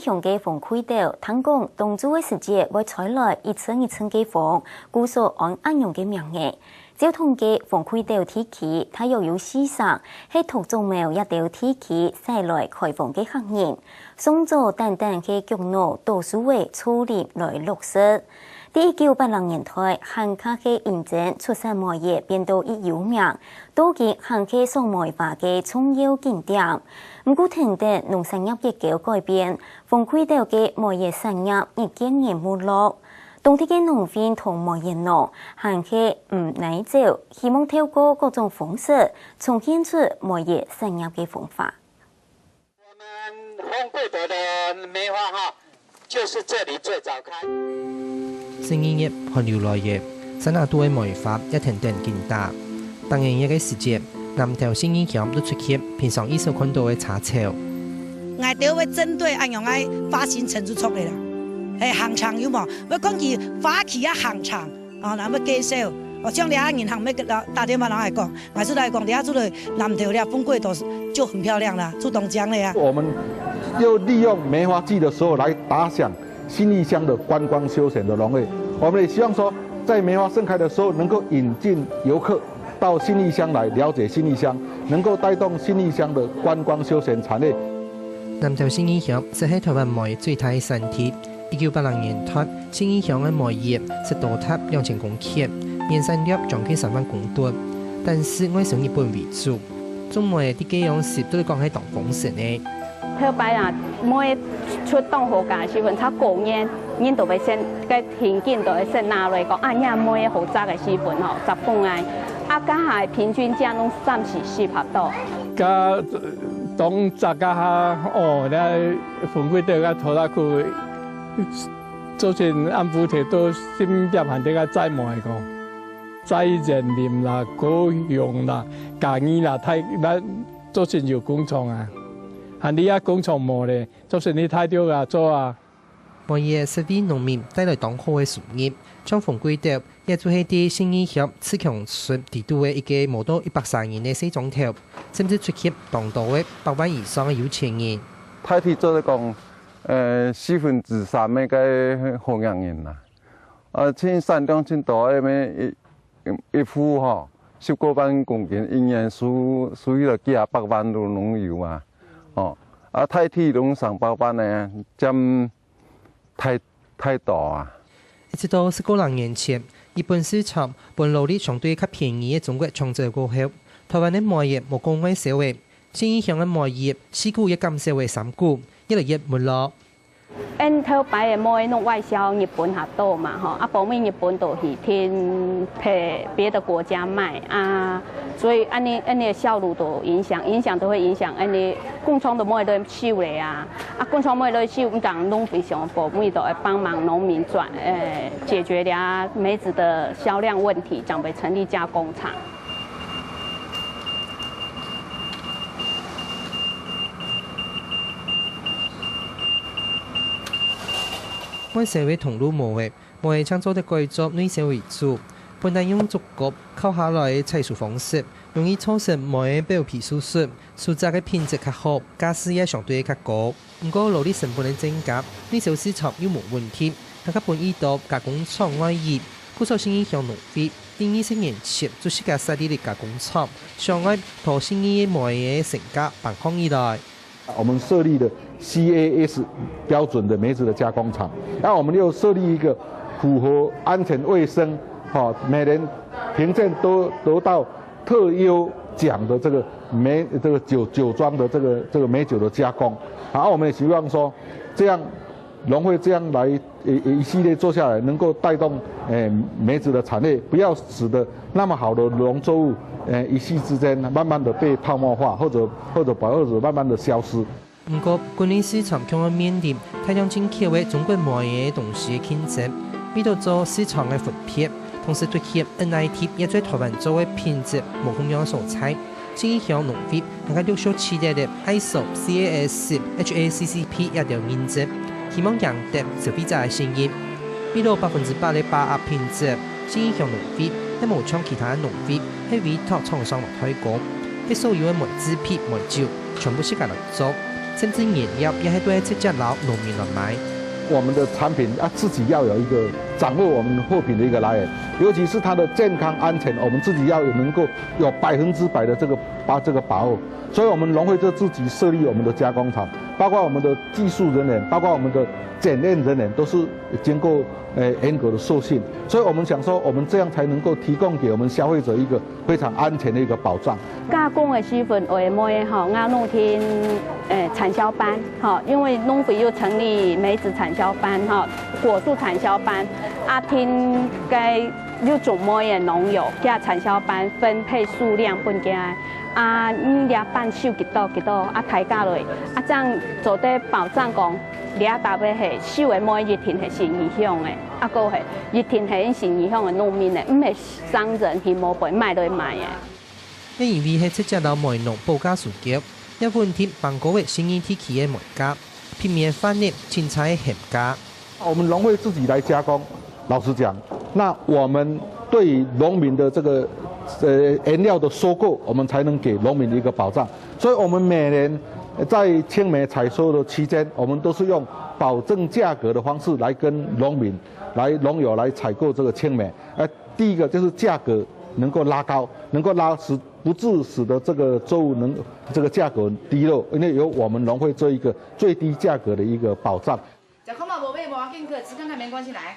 义乡嘅风轨道，听讲当初嘅时节会采来一层一层嘅风，故所按安用嘅名嘅。交通嘅风轨道天气，它又有市场，喺途中冇一條天氣，帶來開放嘅客人。送咗等等嘅公路，多數為處理來落實。1980年代，漢卡嘅認證出產貿易變到一有名，都係漢卡商貿化嘅重要景點。唔過聽得農產業結構改變，風軌道嘅貿易產業已經沒落。當地嘅農民同貿易農漢卡唔耐走，希望透過各種方式重建出貿易產業嘅方法。我們風軌道的梅花號就是這裡最早開。新營業和流來業，新亞都嘅貿易法一停定見大。當營業嘅時節，南投新營鄉都出現平常意識看到嘅茶潮。我哋會針對按樣愛發行陳述出嚟啦。行場有冇？我講起發起啊行場，哦，那麼介紹，我將兩銀行咩打電話來講，我是來講，底下做的南投的風軌道就很漂亮啦，做東江的呀。我們又利用梅花季的時候來打響新義鄉的觀光休閒的農業，我們也希望說，在梅花盛開的時候，能夠引進遊客到新義鄉來了解新義鄉，能夠帶動新義鄉的觀光休閒產業。南投新義鄉是喺台灣貿易最大嘅產地。1980年代，新義鄉嘅貿易是多達2000公頃，年產量將近3萬公噸，但是我係以日本為主，中貿啲幾樣事都係講喺當風神嘅。特別啊，每出動好價時分，他過年都會先個現金都會先拿來講，啊，呀每好雜嘅時分吼，10公啊，啊，家係平均價攏3-400多。家當雜家下哦，咧風軌道個拖拉庫。早前安撫提到新入行啲個債務嚟講，債人廉啦、高用啦、假意啦，睇嗱早前有工廠啊，係呢一工廠冇咧，早前你睇到個做啊。貿易實為農民帶來當好嘅收入，將風軌道也做係啲新義鄉自強出地度嘅一個冇到130年嘅西裝頭，甚至出現當道嘅100萬以上嘅有錢人。太鐵做嚟講。3%嘅個好人人啦，千產量千大嘅咩一戶嗬，10多萬公斤，一年屬於了幾百萬都農有啊，哦，太鐵農300萬呢，佔太大啊！一直到19多年前，日本市場本勞力相對較便宜嘅中國創造過後，台灣嘅貿易無公開社會，新義鄉嘅貿易4股也減少為3股。越來越沒落。因頭擺嘅貿易弄外銷日本較多嘛，吼，啊，後面日本都是偏俾別的國家賣啊，所以安尼嘅銷路都影響都會影響，安尼工廠都冇得收咧啊，啊，工廠冇得收，唔當農非常部門都會幫忙農民解決了梅子的銷量問題，將會成立加工廠。我社會同路無嘅，我係創造的改作內銷為主，本來用竹竿扣下來嘅採收方式，容易造成貿易表皮疏失，蔬菜嘅品質較好，價錢也相對較高。不過勞力成本嘅增加，內銷市場又冇問題，但佢本意到加工廠外移，故所新義鄉農會20年前就是個設立的加工廠，上海同新義貿易嘅成價辦康以來。我們設立了 CAS 標準的梅子的加工廠，然後我們又設立一個符合安全衛生，每年評鑑都得到特優獎的這個酒莊的這個梅酒的加工，然後我們也希望說，這樣農會這樣來一系列做下來，能夠帶動梅子的產業，不要使得那麼好的農作物一夕之間慢慢的被泡沫化，或者慢慢的消失。不過，國內市場將會面臨大量進口嘅中國貿易東西嘅競爭，為咗做市場嘅分配，同時對起 NIT 也在台灣做嘅品質無同樣所採。新義鄉農會大概陸續期待嘅 ISO、CAS、HACCP 也有認證，希望贏得消費者嘅信任。為咗100%嘅把握品質，新義鄉農會也無像其他農會係委託廠商來推廣，喺所有嘅梅子皮、梅酒全部自家來做。甚至原料也係對出隻佬農民來買。我们的产品自己要有一个掌握我们货品的一个来源，尤其是它的健康安全，我们自己要能够有100%的这个把握。所以，我们农会就自己设立我们的加工厂，包括我们的技术人员，包括我们的检验人员，都是经过严格的受训。所以我们想说，我们这样才能够提供给我们消费者一个非常安全的一个保障。加工的时份，我们吼，我弄天产销班，哈，因为农会又成立梅子产销班，哈，果树产销班，天该又种么的农友加产销班分配数量分家。你俩班收几多，抬价落，这样做得保障讲，俩大尾係收的每日田係受影響的，個係日田係受影響的農民的，唔係商人去冇賠賣落賣的。因為係出隻佬賣農報價數據，一份貼辦嗰位新義體企嘅賣價，片面翻譯青菜鹹價。我們農會自己來加工，老實講，那我們對於農民的這個原料的收購，我們才能給農民一個保障。所以，我們每年在青梅採收的期間，我們都是用保證價格的方式來跟農友來採購這個青梅。第一個就是價格能夠拉高，能夠不致使得這個作物這個價格低落，因為有我們農會做一個最低價格的一個保障。食看嘛無買無要緊，吃看看沒關係來。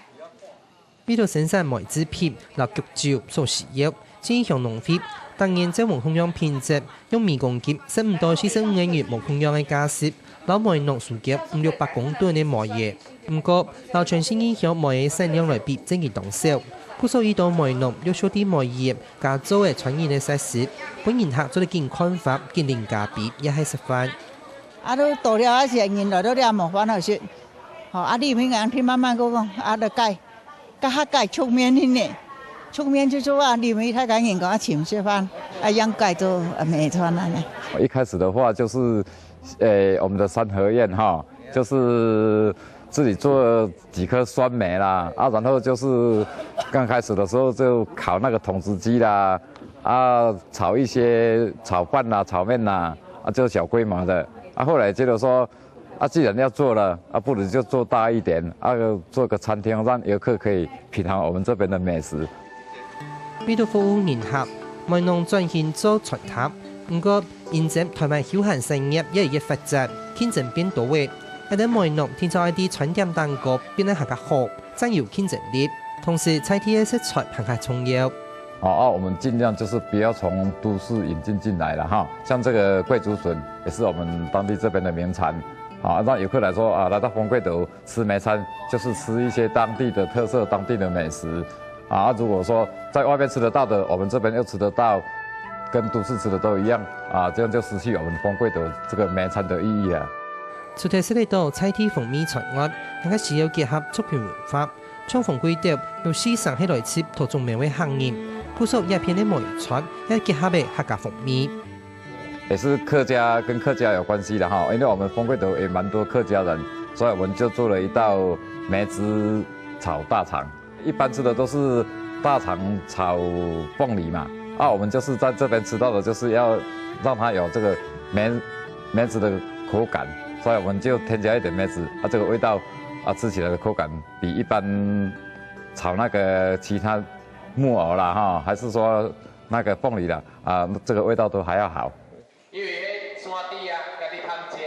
呢度生產梅子片、辣菊椒所使用，先向農會。當然，這無同樣品質，用米公斤15到45個月無同樣嘅價值，老梅農數據500-600公噸嘅梅葉。不過，老全先影響梅嘅產量來比正嘅當少。故所以到梅農要少啲梅葉加做嘅傳染嘅設施，本人客做得見看法、見零價比也係食飯。都到了時人來到啲冇翻去説，你咪硬天慢慢嗰個就計。下屆出面呢？出面就說你們太趕緊給我請吃飯，養蓋就沒穿了呢。一開始的話就是我們的三合院哈，就是自己做幾顆酸梅啦，然後就是剛開始的時候就烤那個筒子雞啦，炒一些炒飯啦、炒麵啦，就小規模的。後來覺得說。既然要做了，不如就做大一點，做個餐廳，讓遊客可以品嘗我們這邊的美食。呢度服務人客，梅農專心做傳塔，不過現在台灣休閒產業越來越發展，競爭變多嘅，一啲梅農聽說一啲傳點蛋糕變得更加好，佔有競爭力，同時菜體嘅食材更加重要。我們盡量就是不要從都市引進來了哈，像這個貴竹筍也是我們當地這邊的名產。讓遊客來說來到豐貴島吃梅餐，就是吃一些當地的特色、當地的美食。如果說在外面吃得到的，我們這邊又吃得到，跟都市吃的都一樣，這樣就失去我們豐貴島這個梅餐的意義啊。除咗涉及到菜體風味傳愛，更加是要結合族群文化，將豐貴島由市場起來切土種梅為行業，故所一片的梅菜，也結合嘅客家風味。也是客家跟客家有關係的哈，因為我們豐貴島也蠻多客家人，所以我們就做了一道梅子炒大腸。一般吃的都是大腸炒鳳梨嘛，我們就是在這邊吃到的，就是要讓它有這個梅子的口感，所以我們就添加一點梅子，這個味道吃起來的口感比一般炒那個其他木耳啦哈，還是說那個鳳梨啦這個味道都還要好。因為山底家己貪食，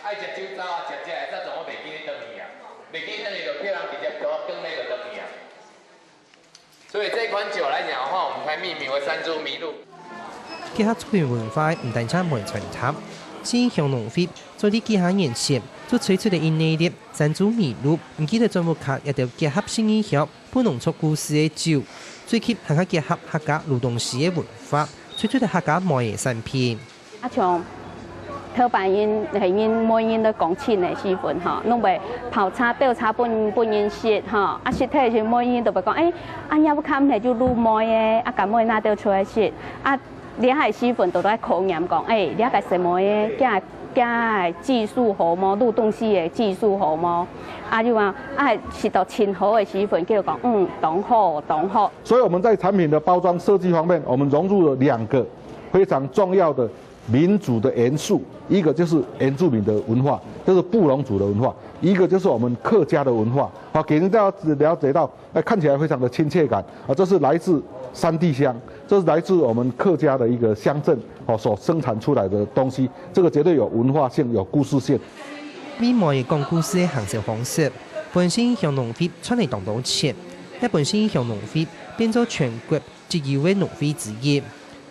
愛食酒糟食會使從我袂記你轉去袂記轉去就叫人直接倒轉內就轉去所以這款酒來講的話，我們才命名為山豬麋鹿。結合族群文化唔單止梅傳塔，先向農會做啲幾下研習，做推出嘅印尼啲山豬麋鹿，唔記得專門卡一條結合新意象、不農作故事嘅酒，最緊係佢結合客家勞動史嘅文化，推出嘅客家梅嘅產品。像頭版因係因每因都講親嘅時分嚇，攏會泡茶倒茶半因食嚇，食體時每因都會講要不看係就滷梅嘅，咁梅拿倒出來食，你係時分都在考驗講，你係食梅嘅，加技術好麼？滷東西嘅技術好麼？就話食到親好嘅時分，叫做講當好。所以我們在產品的包裝設計方面，我們融入了2個非常重要的民族的元素，一个就是原住民的文化，就是布农族的文化，一个就是我们客家的文化，好，给人家了解到，看起来非常的亲切感啊，这是来自山地乡，这是来自我们客家的一个乡镇所生产出来的东西，这个绝对有文化性、有故事性。美貌嘅讲故事嘅行销方式，本身向农会出嚟当到钱，一本身向农会变做全国最优嘅农会之一。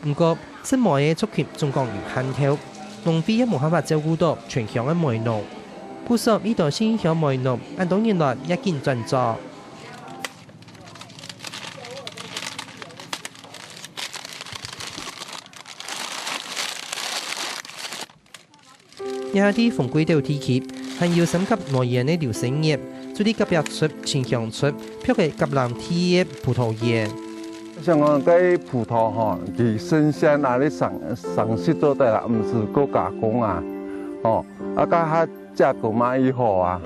不過，新賣嘅族群仲講有限條，農會也冇辦法照顧到全鄉嘅賣農。故所呢度先鄉賣農，按當年來一見盡作。有啲逢歸島地區，係要升級農業嘅流程業，做啲急入出、前向出，漂嘅急南天嘅葡萄園。像講啲葡萄吼，佢新鮮啊，你上市做得啦，唔是個加工啊，哦，啊家下價格嘛以後啊，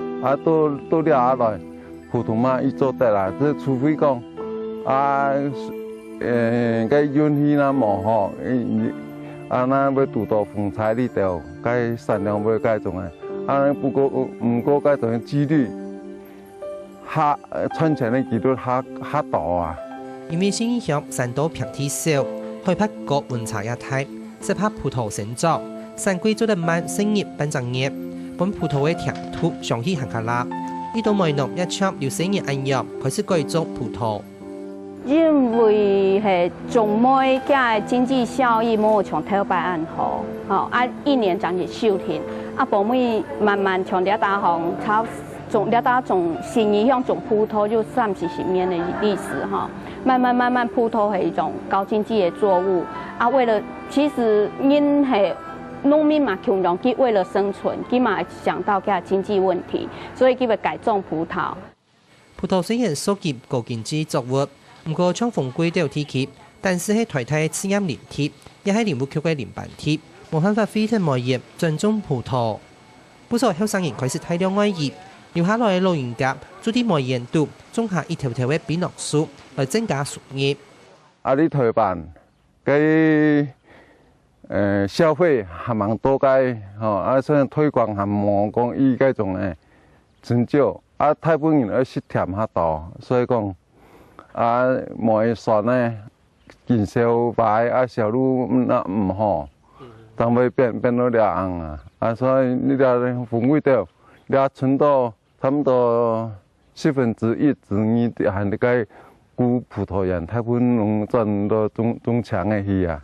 都了下來，葡萄嘛伊做得啦，即除非講個運氣那冇吼，那要拄到風采呢條，個產量要個種嘅，不過個種幾率下賺錢嘅幾率下大啊。因為新鄉山島平地少，開發各溫差也大，適合葡萄生長。山歸做得慢，生業變長業，本葡萄嘅甜土上起行卡拉。呢度賣農一唱要生業按樣，開始改種葡萄。因為係種梅嘅經濟效益冇像頭擺按好，一年長一收田，保梅慢慢從了大行炒種了大種新意向種葡萄就30年的歷史哈。慢慢，葡萄係一種高經濟的作物為了其實因係農民嘛窮人，佢為了生存，佢嘛想到嘅經濟問題，所以佢會改種葡萄。葡萄雖然屬於高經濟作物，不過像逢歸島地區，但是係台體試驗林體，也係林務局嘅林班體，冇辦法非常賣業專種葡萄。不少後生人開始大量愛葉。留下來嘅老人家做啲賣鹽度，種下一條條嘅檳榔樹來增加收入。你台辦嘅消費還蠻多嘅，所以推廣還冇講伊嗰種誒真少，大部分人要食甜較多，所以講賣蒜咧見銷擺銷路那唔好，但會變到了紅所以你哋風味到了存到。差不多1/4之2係你個古葡萄園，大部分農賺到中強嘅去啊。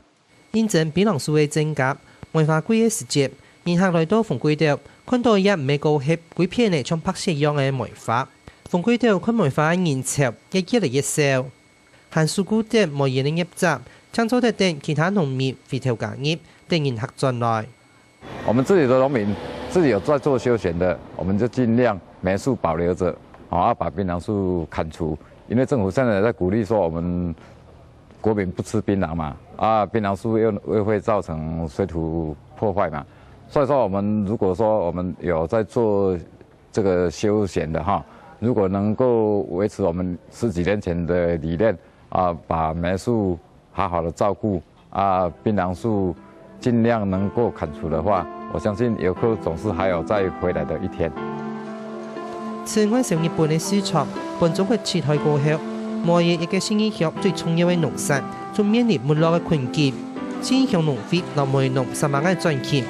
因正檳榔樹嘅增加，文化季嘅時節，遊客來到逢歸島，看到一唔高興，幾片嚟像拍攝一樣嘅梅花。逢歸島看梅花嘅人潮亦越嚟越少。限數古店賣鹽嘅業者，搶走得等其他農民回頭家業，等人客進來。我們自己的農民自己有在做休閒的，我們就盡量梅樹保留着，把檳榔樹砍除。因為政府現在在鼓勵說，我們國民不吃檳榔嘛，檳榔樹又會造成水土破壞嘛，所以說我們如果說我們有在做這個休閒的如果能夠維持我們10幾年前的理念把梅樹好好的照顧檳榔樹盡量能夠砍除的話，我相信遊客總是還有再回來的一天。此外，上日本嘅市場，本中國撤退過後，賣嘢一個新義鄉最重要嘅農產，仲面臨沒落嘅困境。新義鄉農會落賣農3萬嘅賺錢，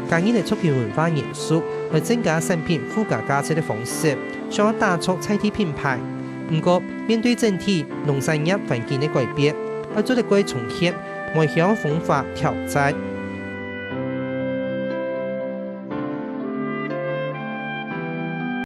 加以嚟促進文化元素，來增加產品附加價值嘅方式，想要打造在地品牌。不過，面對整體農產業環境嘅改變，要做得過重現外鄉風化挑戰。